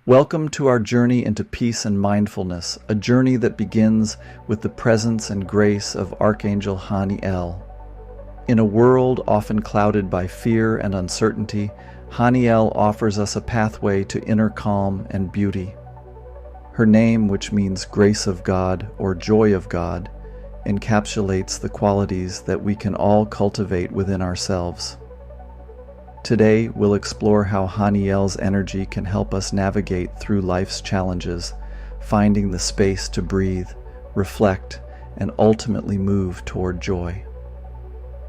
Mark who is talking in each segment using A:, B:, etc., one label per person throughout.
A: Welcome to our journey into peace and mindfulness, a journey that begins with the presence and grace of Archangel Haniel. In a world often clouded by fear and uncertainty, Haniel offers us a pathway to inner calm and beauty. Her name, which means grace of God or joy of God, encapsulates the qualities that we can all cultivate within ourselves. Today, we'll explore how Haniel's energy can help us navigate through life's challenges, finding the space to breathe, reflect, and ultimately move toward joy.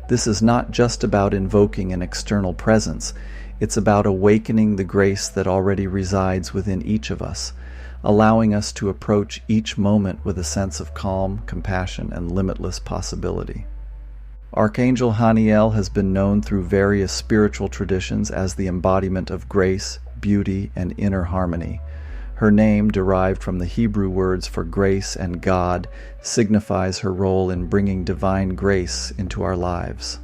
A: This is not just about invoking an external presence, it's about awakening the grace that already resides within each of us, allowing us to approach each moment with a sense of calm, compassion, and limitless possibility. Archangel Haniel has been known through various spiritual traditions as the embodiment of grace, beauty, and inner harmony. Her name, derived from the Hebrew words for grace and God, signifies her role in bringing divine grace into our lives.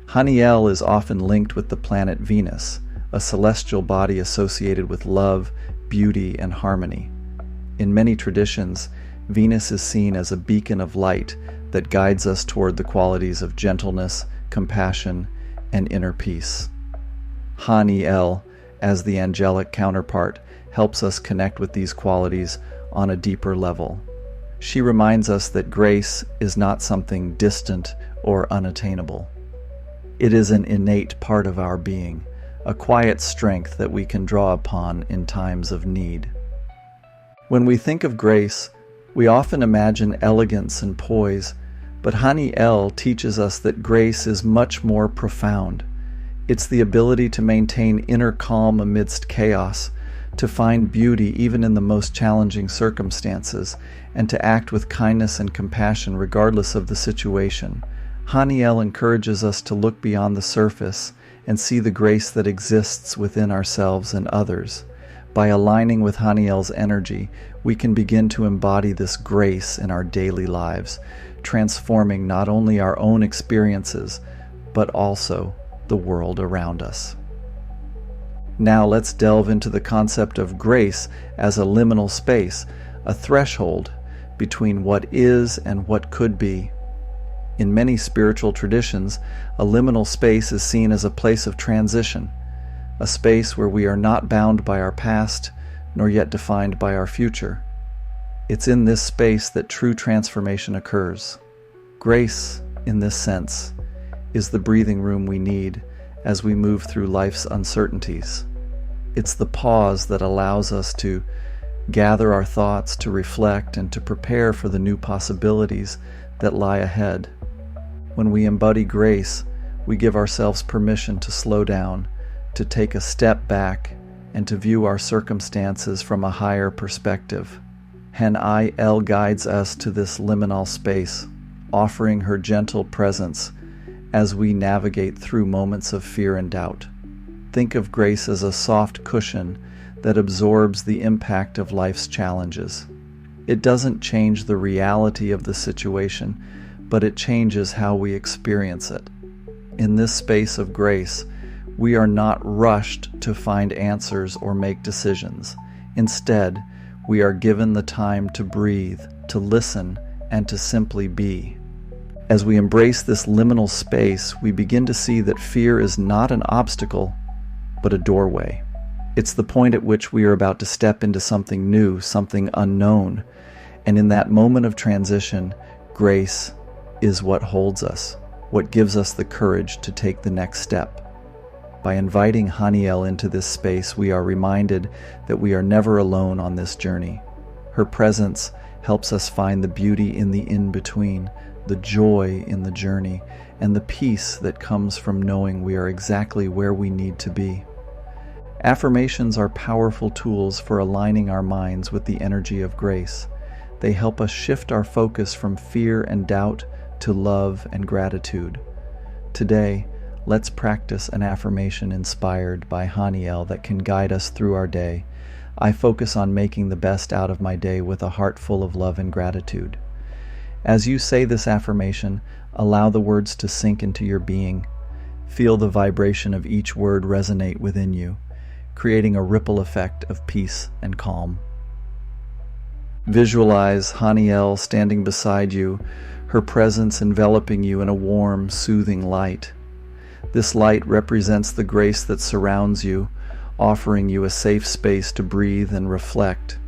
A: Haniel is often linked with the planet Venus, a celestial body associated with love, beauty, and harmony. In many traditions, Venus is seen as a beacon of light that guides us toward the qualities of gentleness, compassion, and inner peace. Haniel, as the angelic counterpart, helps us connect with these qualities on a deeper level. She reminds us that grace is not something distant or unattainable. It is an innate part of our being, a quiet strength that we can draw upon in times of need. When we think of grace, we often imagine elegance and poise, but Haniel teaches us that grace is much more profound. It's the ability to maintain inner calm amidst chaos, to find beauty even in the most challenging circumstances, and to act with kindness and compassion regardless of the situation. Haniel encourages us to look beyond the surface and see the grace that exists within ourselves and others. By aligning with Haniel's energy, we can begin to embody this grace in our daily lives, transforming not only our own experiences, but also the world around us. Now let's delve into the concept of grace as a liminal space, a threshold between what is and what could be. In many spiritual traditions, a liminal space is seen as a place of transition, a space where we are not bound by our past, nor yet defined by our future. It's in this space that true transformation occurs. Grace, in this sense, is the breathing room we need as we move through life's uncertainties. It's the pause that allows us to gather our thoughts, to reflect, and to prepare for the new possibilities that lie ahead. When we embody grace, we give ourselves permission to slow down, to take a step back, and to view our circumstances from a higher perspective. Haniel guides us to this liminal space, offering her gentle presence as we navigate through moments of fear and doubt. Think of grace as a soft cushion that absorbs the impact of life's challenges. It doesn't change the reality of the situation, but it changes how we experience it. In this space of grace, we are not rushed to find answers or make decisions. Instead, we are given the time to breathe, to listen, and to simply be. As we embrace this liminal space, we begin to see that fear is not an obstacle, but a doorway. It's the point at which we are about to step into something new, something unknown. And in that moment of transition, grace is what holds us, what gives us the courage to take the next step. By inviting Haniel into this space, we are reminded that we are never alone on this journey. Her presence helps us find the beauty in the in-between, the joy in the journey, and the peace that comes from knowing we are exactly where we need to be. Affirmations are powerful tools for aligning our minds with the energy of grace. They help us shift our focus from fear and doubt to love and gratitude. Today, let's practice an affirmation inspired by Haniel that can guide us through our day. I focus on making the best out of my day with a heart full of love and gratitude. As you say this affirmation, allow the words to sink into your being. Feel the vibration of each word resonate within you. creating a ripple effect of peace and calm. Visualize Haniel standing beside you, her presence enveloping you in a warm, soothing light. This light represents the grace that surrounds you, offering you a safe space to breathe and reflect.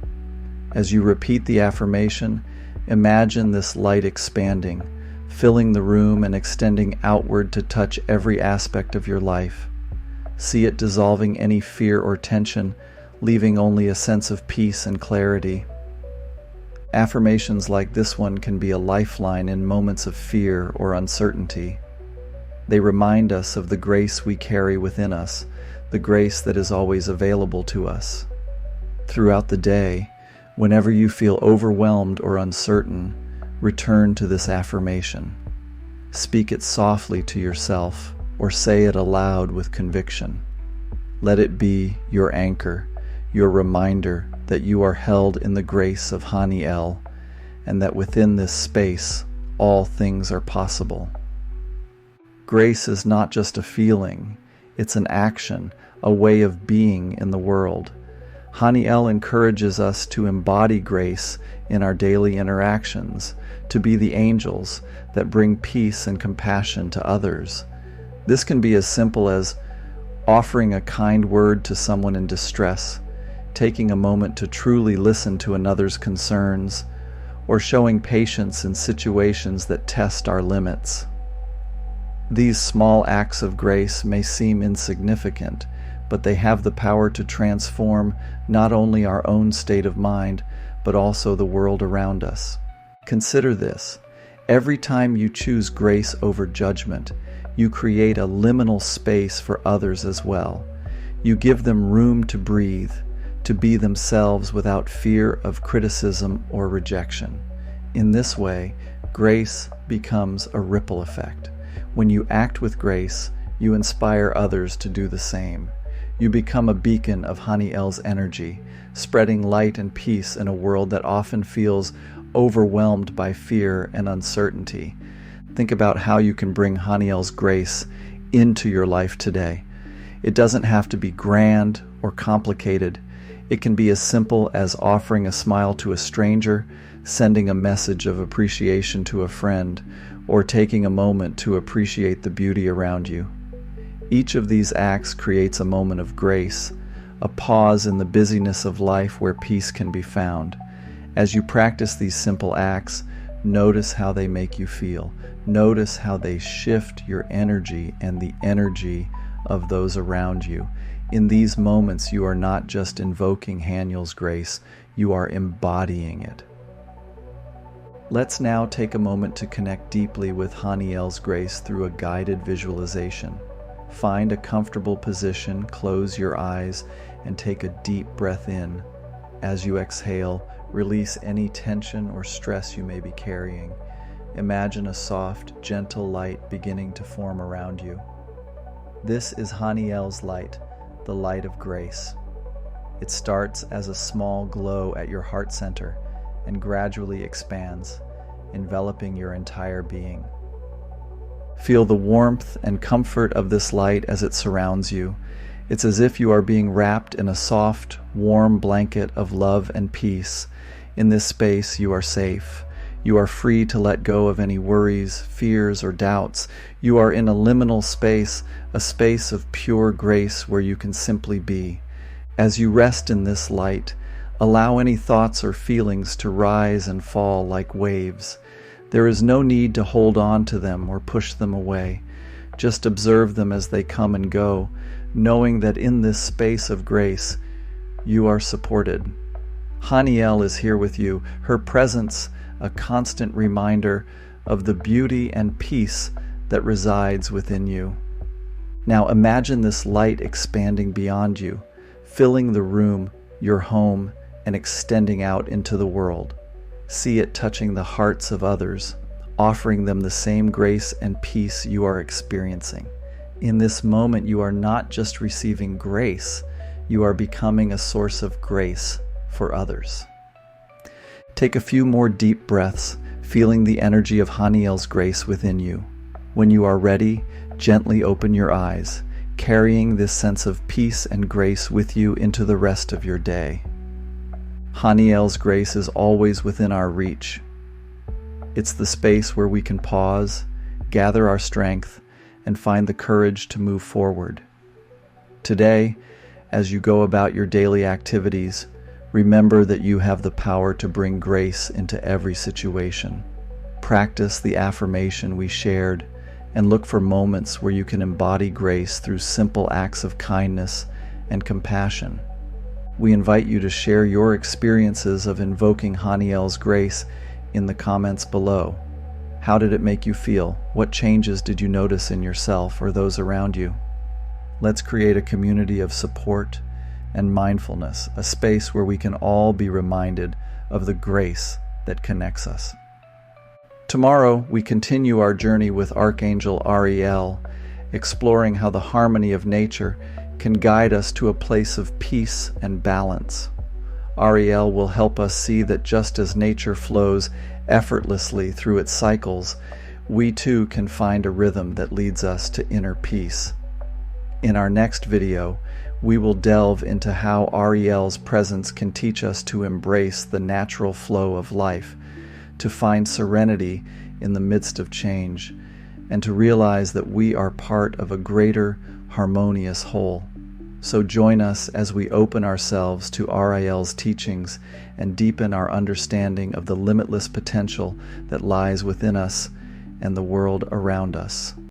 A: As you repeat the affirmation, imagine this light expanding, filling the room and extending outward to touch every aspect of your life. See it dissolving any fear or tension, leaving only a sense of peace and clarity. Affirmations like this one can be a lifeline in moments of fear or uncertainty. They remind us of the grace we carry within us, the grace that is always available to us. Throughout the day, whenever you feel overwhelmed or uncertain, return to this affirmation. Speak it softly to yourself or say it aloud with conviction. Let it be your anchor, your reminder that you are held in the grace of Haniel and that within this space all things are possible. Grace is not just a feeling, it's an action, a way of being in the world. Haniel encourages us to embody grace in our daily interactions, to be the angels that bring peace and compassion to others. This can be as simple as offering a kind word to someone in distress, taking a moment to truly listen to another's concerns, or showing patience in situations that test our limits. These small acts of grace may seem insignificant, but they have the power to transform not only our own state of mind, but also the world around us. Consider this: every time you choose grace over judgment, you create a liminal space for others as well. You give them room to breathe, to be themselves without fear of criticism or rejection. In this way, grace becomes a ripple effect. When you act with grace, you inspire others to do the same. You become a beacon of Haniel's energy, spreading light and peace in a world that often feels overwhelmed by fear and uncertainty. Think about how you can bring Haniel's grace into your life today. It doesn't have to be grand or complicated. It can be as simple as offering a smile to a stranger, sending a message of appreciation to a friend, or taking a moment to appreciate the beauty around you. Each of these acts creates a moment of grace, a pause in the busyness of life where peace can be found. As you practice these simple acts, notice how they make you feel. Notice how they shift your energy and the energy of those around you. In these moments, you are not just invoking Haniel's grace, you are embodying it. Let's now take a moment to connect deeply with Haniel's grace through a guided visualization. Find a comfortable position, close your eyes, and take a deep breath in. As you exhale, release any tension or stress you may be carrying. Imagine a soft, gentle light beginning to form around you. This is Haniel's light, the light of grace. It starts as a small glow at your heart center and gradually expands, enveloping your entire being. Feel the warmth and comfort of this light as it surrounds you. It's as if you are being wrapped in a soft, warm blanket of love and peace. In this space, you are safe. You are free to let go of any worries, fears, or doubts. You are in a liminal space, a space of pure grace where you can simply be. As you rest in this light, allow any thoughts or feelings to rise and fall like waves. There is no need to hold on to them or push them away. Just observe them as they come and go, knowing that in this space of grace, you are supported. Haniel is here with you, her presence a constant reminder of the beauty and peace that resides within you. Now imagine this light expanding beyond you, filling the room, your home, and extending out into the world. See it touching the hearts of others, offering them the same grace and peace you are experiencing. In this moment, you are not just receiving grace, you are becoming a source of grace for others. Take a few more deep breaths, feeling the energy of Haniel's grace within you. When you are ready, gently open your eyes. carrying this sense of peace and grace with you into the rest of your day. Haniel's grace is always within our reach. It's the space where we can pause, gather our strength, and find the courage to move forward. Today, as you go about your daily activities, remember that you have the power to bring grace into every situation. Practice the affirmation we shared and look for moments where you can embody grace through simple acts of kindness and compassion. We invite you to share your experiences of invoking Haniel's grace in the comments below. How did it make you feel? What changes did you notice in yourself or those around you? Let's create a community of support and mindfulness, a space where we can all be reminded of the grace that connects us. Tomorrow, we continue our journey with Archangel Haniel, exploring how the harmony of nature can guide us to a place of peace and balance. Haniel will help us see that just as nature flows effortlessly through its cycles, we too can find a rhythm that leads us to inner peace. In our next video, we will delve into how Haniel's presence can teach us to embrace the natural flow of life, to find serenity in the midst of change, and to realize that we are part of a greater, harmonious whole. So join us as we open ourselves to Haniel's teachings and deepen our understanding of the limitless potential that lies within us and the world around us.